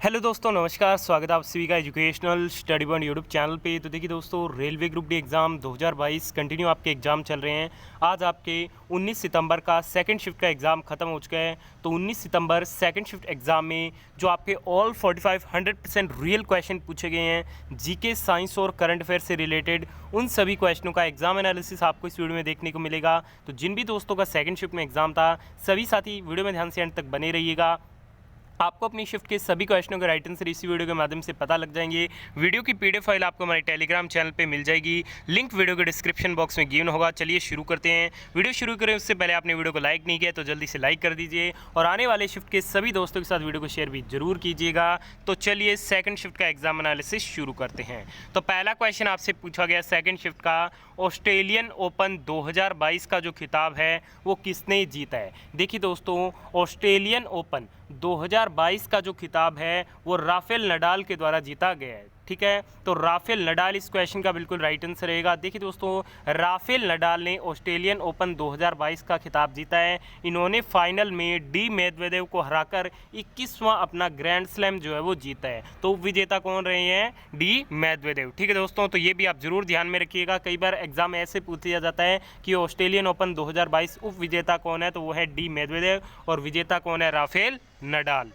Hello दोस्तों, नमस्कार। स्वागत है आप सभी का educational study point YouTube channel पे। तो देखिए दोस्तों, railway group D exam 2022 continue आपके एग्ज़ाम चल रहे हैं। आज आपके 19 सितंबर का सेकंड शिफ्ट का एग्ज़ाम ख़त्म हो चुका है। तो 19 सितंबर सेकंड शिफ्ट एग्ज़ाम में जो आपके ऑल 45 100% रियल क्वेश्चन पूछे गए हैं जीके, साइंस और करंट अफेयर से रिलेटेड, उन सभी क्वेश्चनों का एग्जाम एनालिसिस आपको इस वीडियो में देखने को मिलेगा। तो जिन भी दोस्तों का सेकंड शिफ्ट में एग्ज़ाम था, सभी साथी वीडियो में ध्यान से एंड तक बने रहिएगा। आपको अपनी शिफ्ट के सभी क्वेश्चनों के राइट आंसर इसी वीडियो के माध्यम से पता लग जाएंगे। वीडियो की पीडीएफ फाइल आपको हमारे टेलीग्राम चैनल पे मिल जाएगी, लिंक वीडियो के डिस्क्रिप्शन बॉक्स में गिवन होगा। चलिए शुरू करते हैं। वीडियो शुरू करें उससे पहले आपने वीडियो को लाइक नहीं किया तो जल्दी से लाइक कर दीजिए और आने वाले शिफ्ट के सभी दोस्तों के साथ वीडियो को शेयर भी जरूर कीजिएगा। तो चलिए सेकंड शिफ्ट का एग्जाम एनालिसिस शुरू करते हैं। तो पहला क्वेश्चन आपसे पूछा गया सेकंड शिफ्ट का, ऑस्ट्रेलियन ओपन 2022 का जो खिताब है वो किसने जीता है। देखिए दोस्तों, ऑस्ट्रेलियन ओपन 2022 का जो खिताब है वो राफेल नडाल के द्वारा जीता गया है। ठीक है, तो राफेल नडाल इस क्वेश्चन का बिल्कुल राइट आंसर रहेगा। देखिए दोस्तों, राफेल नडाल ने ऑस्ट्रेलियन ओपन 2022 का खिताब जीता है। इन्होंने फाइनल में डी मेदवेदेव को हराकर 21वां अपना ग्रैंड स्लैम जो है वो जीता है। तो विजेता कौन रहे हैं? D Medvedev. ठीक है दोस्तों, तो ये भी आप जरूर ध्यान में रखिएगा। कई बार एग्जाम ऐसे पूछ लिया जाता है कि ऑस्ट्रेलियन ओपन 2022 उप विजेता कौन है, तो वो है डी मेदवेदेव और विजेता कौन है? Rafael Nadal.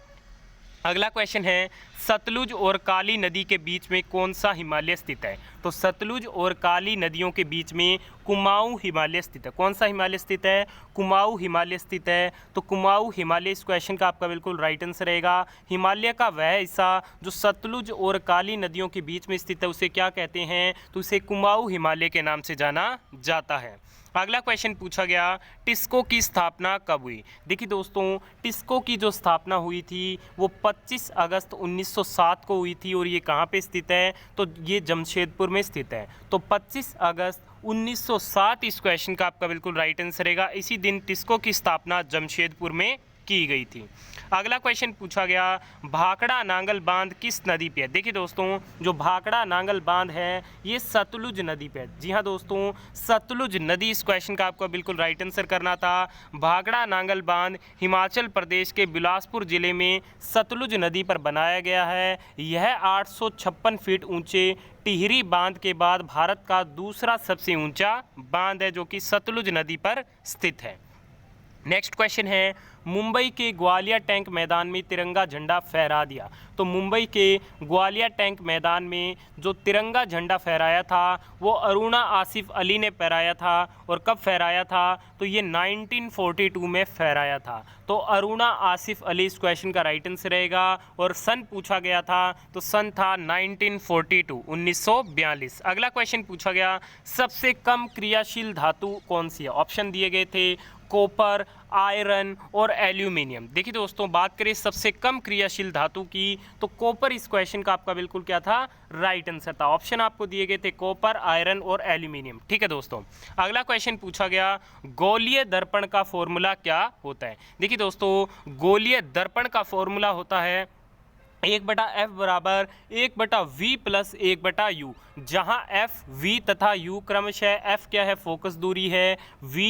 अगला क्वेश्चन है, सतलुज और काली नदी के बीच में कौन सा हिमालय स्थित है। तो सतलुज और काली नदियों के बीच में कुमाऊं हिमालय स्थित है। कौन सा हिमालय स्थित है? कुमाऊं हिमालय स्थित है। तो कुमाऊं हिमालय इस क्वेश्चन का आपका बिल्कुल राइट आंसर रहेगा। हिमालय का वह हिस्सा जो सतलुज और काली नदियों के बीच में स्थित है उसे क्या कहते हैं? तो उसे कुमाऊं हिमालय के नाम से जाना जाता है। अगला क्वेश्चन पूछा गया, टिस्को की स्थापना कब हुई। देखिए दोस्तों, टिस्को की जो स्थापना हुई थी वो 25 अगस्त 1907 को हुई थी। और ये कहाँ पे स्थित है? तो ये जमशेदपुर में स्थित है। तो 25 अगस्त 1907 इस क्वेश्चन का आपका बिल्कुल राइट आंसर रहेगा। इसी दिन टिस्को की स्थापना जमशेदपुर में की गई थी। अगला क्वेश्चन पूछा गया, भाखड़ा नांगल बांध किस नदी पे है। देखिए दोस्तों, जो भाखड़ा नांगल बांध है ये सतलुज नदी पे है। जी हाँ दोस्तों, सतलुज नदी इस क्वेश्चन का आपको बिल्कुल राइट आंसर करना था। भाखड़ा नांगल बांध हिमाचल प्रदेश के बिलासपुर जिले में सतलुज नदी पर बनाया गया है। यह 856 फीट ऊंचे टिहरी बांध के बाद भारत का दूसरा सबसे ऊंचा बांध है जो कि सतलुज नदी पर स्थित है। नेक्स्ट क्वेश्चन है, मुंबई के ग्वालियर टैंक मैदान में तिरंगा झंडा फहरा दिया। तो मुंबई के ग्वालियर टैंक मैदान में जो तिरंगा झंडा फहराया था वो अरुणा आसिफ अली ने फहराया था। और कब फहराया था? तो ये 1942 में फहराया था। तो अरुणा आसिफ अली इस क्वेश्चन का राइट आंसर रहेगा। और सन पूछा गया था तो सन था 1942, 1942। अगला क्वेश्चन पूछा गया, सबसे कम क्रियाशील धातु कौन सी है। ऑप्शन दिए गए थे कॉपर, आयरन और एल्यूमिनियम। देखिए दोस्तों, बात करें सबसे कम क्रियाशील धातु की तो कॉपर इस क्वेश्चन का आपका बिल्कुल क्या था? राइट आंसर था। ऑप्शन आपको दिए गए थे कॉपर, आयरन और एल्यूमिनियम। ठीक है दोस्तों, अगला क्वेश्चन पूछा गया, गोलीय दर्पण का फॉर्मूला क्या होता है। देखिए दोस्तों, गोलीय दर्पण का फॉर्मूला होता है 1/f बराबर 1/v प्लस 1/u, जहां f v तथा u क्रमशः f क्या है? फोकस दूरी है, v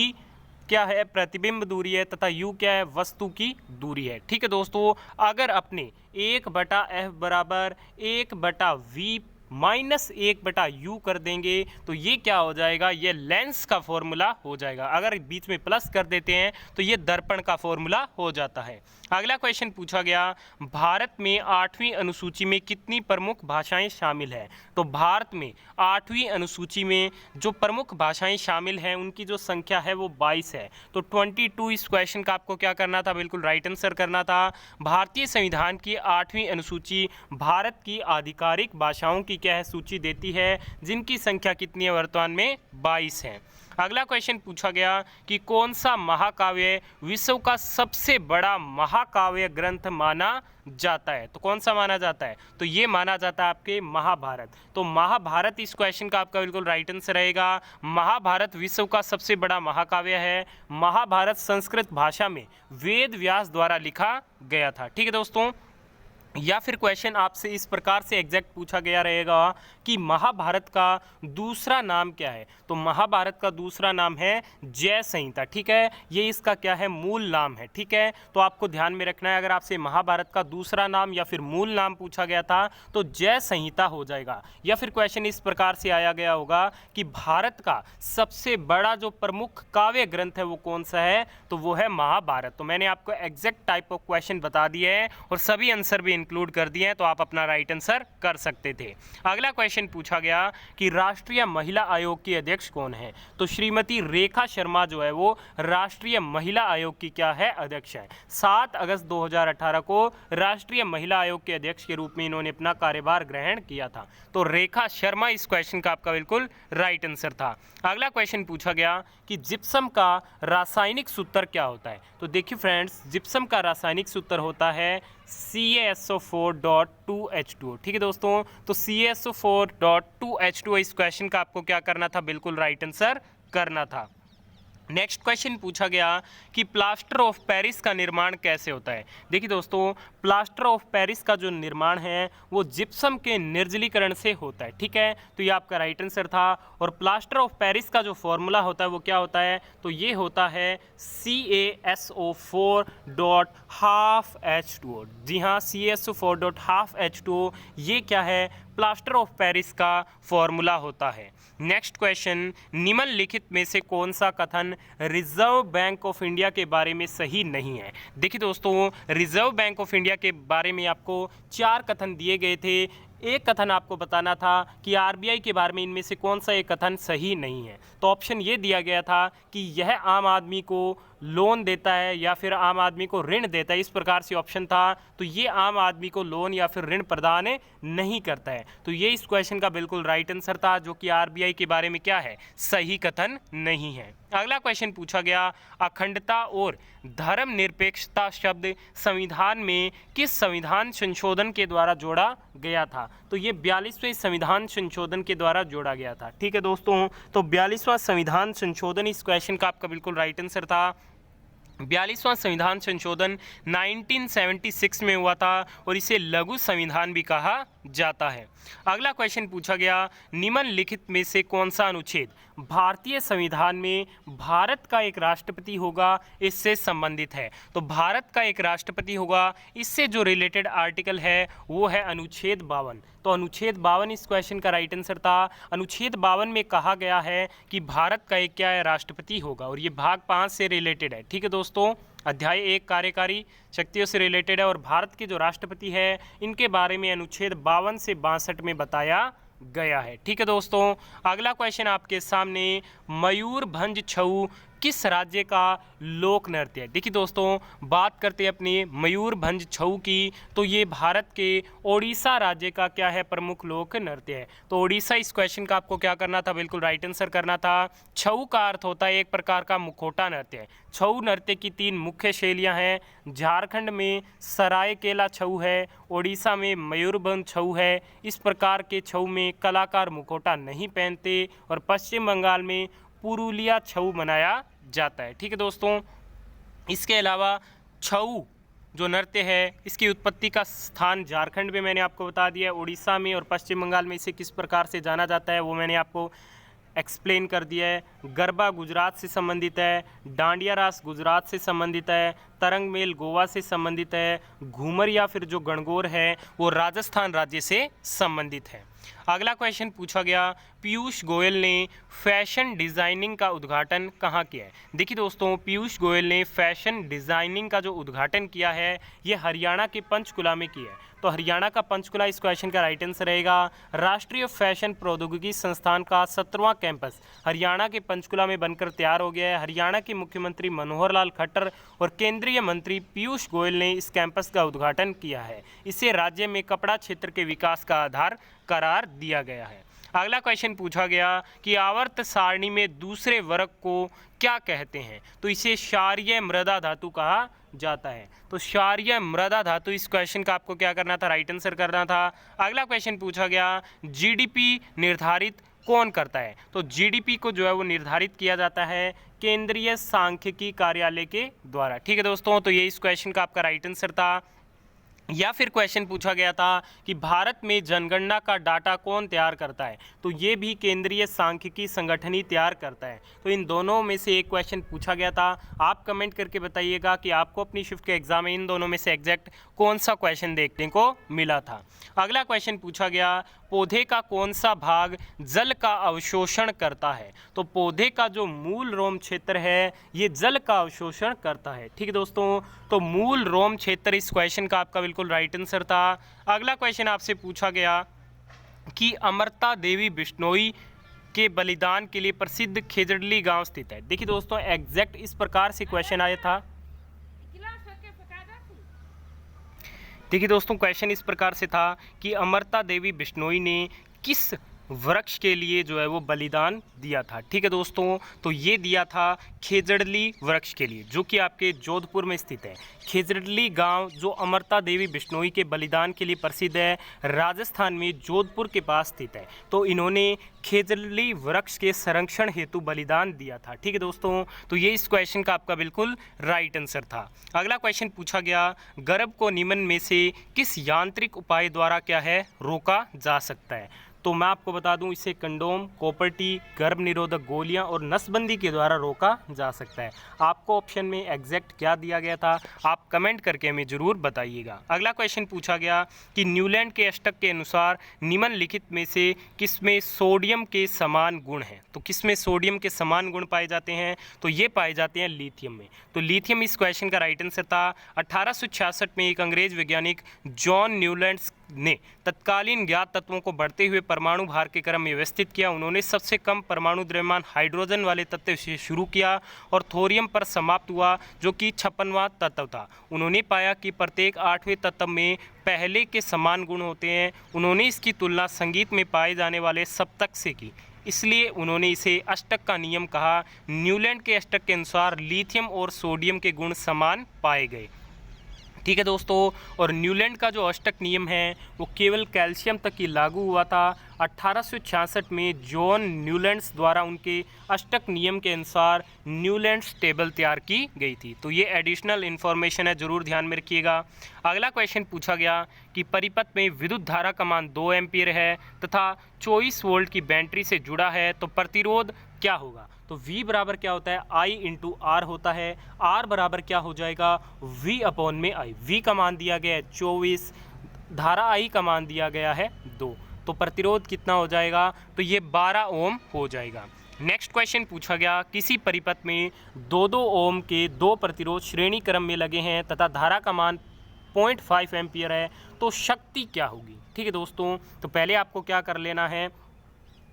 क्या है? प्रतिबिंब दूरी है, तथा u क्या है? वस्तु की दूरी है। ठीक है दोस्तों, अगर अपने 1/f बराबर 1/v माइनस 1/u कर देंगे तो ये क्या हो जाएगा? ये लेंस का फॉर्मूला हो जाएगा। अगर बीच में प्लस कर देते हैं तो ये दर्पण का फॉर्मूला हो जाता है। अगला क्वेश्चन पूछा गया, भारत में 8वीं अनुसूची में कितनी प्रमुख भाषाएं शामिल है। तो भारत में 8वीं अनुसूची में जो प्रमुख भाषाएं शामिल हैं उनकी जो संख्या है वो 22 है। तो 22 इस क्वेश्चन का आपको क्या करना था? बिल्कुल राइट आंसर करना था। भारतीय संविधान की 8वीं अनुसूची भारत की आधिकारिक भाषाओं की क्या है? सूची देती है, जिनकी संख्या कितनी है? वर्तमान में 22 है। अगला क्वेश्चन पूछा गया कि कौन सा महाकाव्य विश्व का सबसे बड़ा महाकाव्य ग्रंथ माना जाता है। तो कौन सा माना जाता है? तो ये माना जाता है आपके महाभारत। तो महाभारत इस क्वेश्चन का आपका बिल्कुल राइट आंसर रहेगा। महाभारत विश्व का सबसे बड़ा महाकाव्य है। महाभारत संस्कृत भाषा में वेद व्यास द्वारा लिखा गया था। ठीक है दोस्तों, या फिर क्वेश्चन आपसे इस प्रकार से एग्जैक्ट पूछा गया रहेगा कि महाभारत का दूसरा नाम क्या है। तो महाभारत का दूसरा नाम है जय संहिता, ठीक है, ये इसका क्या है, मूल नाम है, ठीक है। तो आपको ध्यान में रखना है, अगर आपसे महाभारत का दूसरा नाम या फिर मूल नाम पूछा गया था तो जय संहिता हो जाएगा। या फिर क्वेश्चन इस प्रकार से आया गया होगा कि भारत का सबसे बड़ा जो प्रमुख काव्य ग्रंथ है वो कौन सा है, तो वो है महाभारत। तो मैंने आपको एग्जैक्ट टाइप ऑफ क्वेश्चन बता दिए हैं और सभी आंसर भी इंक्लूड कर दिए हैं, तो आप अपना राइट आंसर कर सकते थे। अगला क्वेश्चन पूछा गया कि राष्ट्रीय महिला आयोग की अध्यक्ष कौन है। तो श्रीमती रेखा शर्मा जो है वो राष्ट्रीय महिला आयोग की क्या है, अध्यक्ष है। 7 अगस्त 2018 को राष्ट्रीय महिला आयोग के अध्यक्ष के रूप में इन्होंने अपना कार्यभार ग्रहण किया था। तो रेखा शर्मा इस क्वेश्चन का आपका बिल्कुल राइट आंसर था। अगला क्वेश्चन पूछा गया कि जिप्सम का रासायनिक सूत्र क्या होता है। तो देखिए फ्रेंड्स, जिप्सम का रासायनिक सूत्र होता है CaSO4.2H2O, ठीक है दोस्तों। तो CaSO4.2H2O इस क्वेश्चन का आपको क्या करना था, बिल्कुल राइट आंसर करना था। नेक्स्ट क्वेश्चन पूछा गया कि प्लास्टर ऑफ पेरिस का निर्माण कैसे होता है। देखिए दोस्तों, प्लास्टर ऑफ पेरिस का जो निर्माण है वो जिप्सम के निर्जलीकरण से होता है, ठीक है। तो ये आपका राइट आंसर था। और प्लास्टर ऑफ पेरिस का जो फॉर्मूला होता है वो क्या होता है, तो ये होता है CaSO4.12H2O। जी हाँ, CaSO4.12H2O ये क्या है, प्लास्टर ऑफ पेरिस का फॉर्मूला होता है। नेक्स्ट क्वेश्चन, निम्नलिखित में से कौन सा कथन रिजर्व बैंक ऑफ इंडिया के बारे में सही नहीं है। देखिए दोस्तों, रिजर्व बैंक ऑफ इंडिया के बारे में आपको 4 कथन दिए गए थे। एक कथन आपको बताना था कि आरबीआई के बारे में इनमें से कौन सा एक कथन सही नहीं है। तो ऑप्शन ये दिया गया था कि यह आम आदमी को लोन देता है या फिर आम आदमी को ऋण देता है, इस प्रकार से ऑप्शन था। तो ये आम आदमी को लोन या फिर ऋण प्रदान नहीं करता है। तो ये इस क्वेश्चन का बिल्कुल राइट आंसर था, जो कि आरबीआई के बारे में क्या है, सही कथन नहीं है। अगला क्वेश्चन पूछा गया, अखंडता और धर्मनिरपेक्षता शब्द संविधान में किस संविधान संशोधन के द्वारा जोड़ा गया था। तो ये 42वें संविधान संशोधन के द्वारा जोड़ा गया था, ठीक है दोस्तों। तो 42वां संविधान संशोधन इस क्वेश्चन का आपका बिल्कुल राइट आंसर था। 42वां संविधान संशोधन 1976 में हुआ था और इसे लघु संविधान भी कहा जाता है। अगला क्वेश्चन पूछा गया, निम्नलिखित में से कौन सा अनुच्छेद भारतीय संविधान में भारत का एक राष्ट्रपति होगा इससे संबंधित है। तो भारत का एक राष्ट्रपति होगा, इससे जो रिलेटेड आर्टिकल है वो है अनुच्छेद 52। तो अनुच्छेद 52 इस क्वेश्चन का राइट आंसर था। अनुच्छेद 52 में कहा गया है कि भारत का एक क्या है, राष्ट्रपति होगा, और ये भाग 5 से रिलेटेड है, ठीक है दोस्तों। अध्याय 1 कार्यकारी शक्तियों से रिलेटेड है और भारत के जो राष्ट्रपति है इनके बारे में अनुच्छेद 52 से 62 में बताया गया है, ठीक है दोस्तों। अगला क्वेश्चन आपके सामने, मयूरभंज छऊ किस राज्य का लोक नृत्य है। देखिए दोस्तों, बात करते हैं अपने मयूरभंज छऊ की, तो ये भारत के ओडिशा राज्य का क्या है, प्रमुख लोक नृत्य है। तो ओडिशा इस क्वेश्चन का आपको क्या करना था, बिल्कुल राइट आंसर करना था। छऊ का अर्थ होता है एक प्रकार का मुखौटा नृत्य है। छऊ नृत्य की 3 मुख्य शैलियाँ हैं। झारखंड में सरायकेला छऊ है, ओडिशा में मयूरभंज छऊ है। इस प्रकार के छऊ में कलाकार मुखौटा नहीं पहनते और पश्चिम बंगाल में पुरुलिया छऊ मनाया जाता है, ठीक है दोस्तों। इसके अलावा छऊ जो नृत्य है इसकी उत्पत्ति का स्थान झारखंड में मैंने आपको बता दिया, उड़ीसा में और पश्चिम बंगाल में इसे किस प्रकार से जाना जाता है वो मैंने आपको एक्सप्लेन कर दिया है। गरबा गुजरात से संबंधित है, डांडिया रास गुजरात से संबंधित है, तरंग मेल गोवा से संबंधित है, घूमर या फिर जो गणगौर है वो राजस्थान राज्य से संबंधित है। अगला क्वेश्चन पूछा गया, पीयूष गोयल ने फैशन डिज़ाइनिंग का उद्घाटन कहाँ किया है। देखिए दोस्तों, पीयूष गोयल ने फैशन डिज़ाइनिंग का जो उद्घाटन किया है ये हरियाणा के पंचकुला में किया है। तो हरियाणा का पंचकुला इस क्वेश्चन का राइट आंसर रहेगा। राष्ट्रीय फैशन प्रौद्योगिकी संस्थान का 17वां कैंपस हरियाणा के पंचकुला में बनकर तैयार हो गया है। हरियाणा के मुख्यमंत्री मनोहर लाल खट्टर और केंद्रीय मंत्री पीयूष गोयल ने इस कैंपस का उद्घाटन किया है। इसे राज्य में कपड़ा क्षेत्र के विकास का आधार करार दिया गया है। अगला क्वेश्चन पूछा गया कि आवर्त सारणी में दूसरे वर्ग को क्या कहते हैं। तो इसे क्षारीय मृदा धातु कहा जाता है। तो क्षारीय मृदा धातु इस क्वेश्चन का आपको क्या करना था, राइट आंसर करना था। अगला क्वेश्चन पूछा गया, जीडीपी निर्धारित कौन करता है। तो जीडीपी को जो है वो निर्धारित किया जाता है केंद्रीय सांख्यिकी कार्यालय के द्वारा, ठीक है दोस्तों। तो ये इस क्वेश्चन का आपका राइट आंसर था। या फिर क्वेश्चन पूछा गया था कि भारत में जनगणना का डाटा कौन तैयार करता है, तो ये भी केंद्रीय सांख्यिकी संगठन ही तैयार करता है। तो इन दोनों में से एक क्वेश्चन पूछा गया था। आप कमेंट करके बताइएगा कि आपको अपनी शिफ्ट के एग्जाम में इन दोनों में से एग्जैक्ट कौन सा क्वेश्चन देखने को मिला था। अगला क्वेश्चन पूछा गया, पौधे का कौन सा भाग जल का अवशोषण करता है, तो पौधे का जो मूल रोम क्षेत्र है ये जल का अवशोषण करता है। ठीक है दोस्तों, तो मूल रोम क्षेत्र इस क्वेश्चन का आपका बिल्कुल राइट आंसर था। अगला क्वेश्चन आपसे पूछा गया कि अमृता देवी बिश्नोई के बलिदान के लिए प्रसिद्ध खेजड़ली गांव स्थित है। देखिए दोस्तों, एग्जैक्ट इस प्रकार से क्वेश्चन आया था। देखिए दोस्तों, क्वेश्चन इस प्रकार से था कि अमृता देवी बिश्नोई ने किस वृक्ष के लिए जो है वो बलिदान दिया था। ठीक है दोस्तों, तो ये दिया था खेजड़ली वृक्ष के लिए, जो कि आपके जोधपुर में स्थित है। खेजड़ली गांव जो अमृता देवी बिश्नोई के बलिदान के लिए प्रसिद्ध है, राजस्थान में जोधपुर के पास स्थित है। तो इन्होंने खेजड़ली वृक्ष के संरक्षण हेतु बलिदान दिया था। ठीक है दोस्तों, तो ये इस क्वेश्चन का आपका बिल्कुल राइट आंसर था। अगला क्वेश्चन पूछा गया, गर्भ को निम्न में से किस यांत्रिक उपाय द्वारा क्या है रोका जा सकता है, तो मैं आपको बता दूं, इसे कंडोम, कॉपर-टी, गर्भ निरोधक गोलियां और नसबंदी के द्वारा रोका जा सकता है। आपको ऑप्शन में एग्जैक्ट क्या दिया गया था, आप कमेंट करके हमें ज़रूर बताइएगा। अगला क्वेश्चन पूछा गया कि न्यूलैंड के अष्टक के अनुसार निम्नलिखित में से किसमें सोडियम के समान गुण हैं, तो किसमें सोडियम के समान गुण पाए जाते हैं, तो ये पाए जाते हैं लिथियम में। तो लिथियम इस क्वेश्चन का राइट आंसर था। 1866 में एक अंग्रेज वैज्ञानिक जॉन न्यूलैंड ने तत्कालीन ज्ञात तत्वों को बढ़ते हुए परमाणु भार के क्रम में व्यवस्थित किया। उन्होंने सबसे कम परमाणु द्रव्यमान हाइड्रोजन वाले तत्व से शुरू किया और थोरियम पर समाप्त हुआ, जो कि 56वां तत्व था। उन्होंने पाया कि प्रत्येक 8वें तत्व में पहले के समान गुण होते हैं। उन्होंने इसकी तुलना संगीत में पाए जाने वाले सप्तक से की, इसलिए उन्होंने इसे अष्टक का नियम कहा। न्यूलैंड के अष्टक के अनुसार लिथियम और सोडियम के गुण समान पाए गए। ठीक है दोस्तों, और न्यूलैंड का जो अष्टक नियम है वो केवल कैल्शियम तक ही लागू हुआ था। 1866 में जॉन न्यूलैंड्स द्वारा उनके अष्टक नियम के अनुसार न्यूलैंड्स टेबल तैयार की गई थी। तो ये एडिशनल इन्फॉर्मेशन है, ज़रूर ध्यान में रखिएगा। अगला क्वेश्चन पूछा गया कि परिपथ में विद्युत धारा का मान 2 एम्पीयर है तथा 24 वोल्ट की बैटरी से जुड़ा है, तो प्रतिरोध क्या होगा, तो V बराबर क्या होता है, I इंटू R होता है। R बराबर क्या हो जाएगा, V अपॉन में I। V का मान दिया गया है 24, धारा I का मान दिया गया है 2, तो प्रतिरोध कितना हो जाएगा, तो ये 12 ओम हो जाएगा। नेक्स्ट क्वेश्चन पूछा गया, किसी परिपथ में 2-2 ओम के 2 प्रतिरोध श्रेणी क्रम में लगे हैं तथा धारा का मान 0.5 एम्पियर है, तो शक्ति क्या होगी। ठीक है दोस्तों, तो पहले आपको क्या कर लेना है,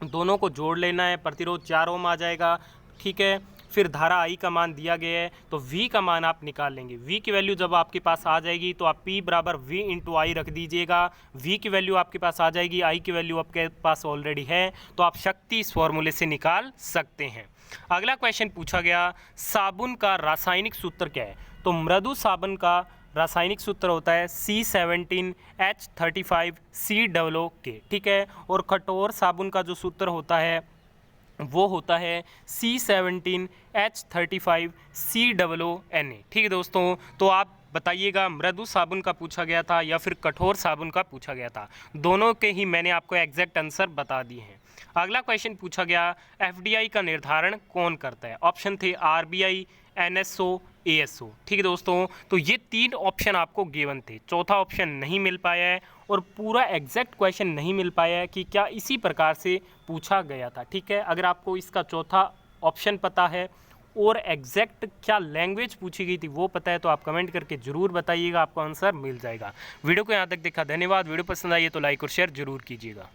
दोनों को जोड़ लेना है। प्रतिरोध 4 ओम आ जाएगा। ठीक है, फिर धारा I का मान दिया गया है, तो V का मान आप निकाल लेंगे। V की वैल्यू जब आपके पास आ जाएगी तो आप P बराबर V इंटू आई रख दीजिएगा। V की वैल्यू आपके पास आ जाएगी, I की वैल्यू आपके पास ऑलरेडी है, तो आप शक्ति इस फॉर्मूले से निकाल सकते हैं। अगला क्वेश्चन पूछा गया, साबुन का रासायनिक सूत्र क्या है, तो मृदु साबुन का रासायनिक सूत्र होता है C17H35COO। ठीक है, और कठोर साबुन का जो सूत्र होता है वो होता है C17H35COO। ठीक है दोस्तों, तो आप बताइएगा मृदु साबुन का पूछा गया था या फिर कठोर साबुन का पूछा गया था, दोनों के ही मैंने आपको एग्जैक्ट आंसर बता दिए हैं। अगला क्वेश्चन पूछा गया, FDI का निर्धारण कौन करता है, ऑप्शन थे RBI, NSO, ASO। ठीक है दोस्तों, तो ये 3 ऑप्शन आपको गिवन थे, चौथा ऑप्शन नहीं मिल पाया है और पूरा एग्जैक्ट क्वेश्चन नहीं मिल पाया है कि क्या इसी प्रकार से पूछा गया था। ठीक है, अगर आपको इसका चौथा ऑप्शन पता है और एग्जैक्ट क्या लैंग्वेज पूछी गई थी वो पता है, तो आप कमेंट करके ज़रूर बताइएगा, आपको आंसर मिल जाएगा। वीडियो को यहाँ तक देखा, धन्यवाद। वीडियो पसंद आई है तो लाइक और शेयर जरूर कीजिएगा।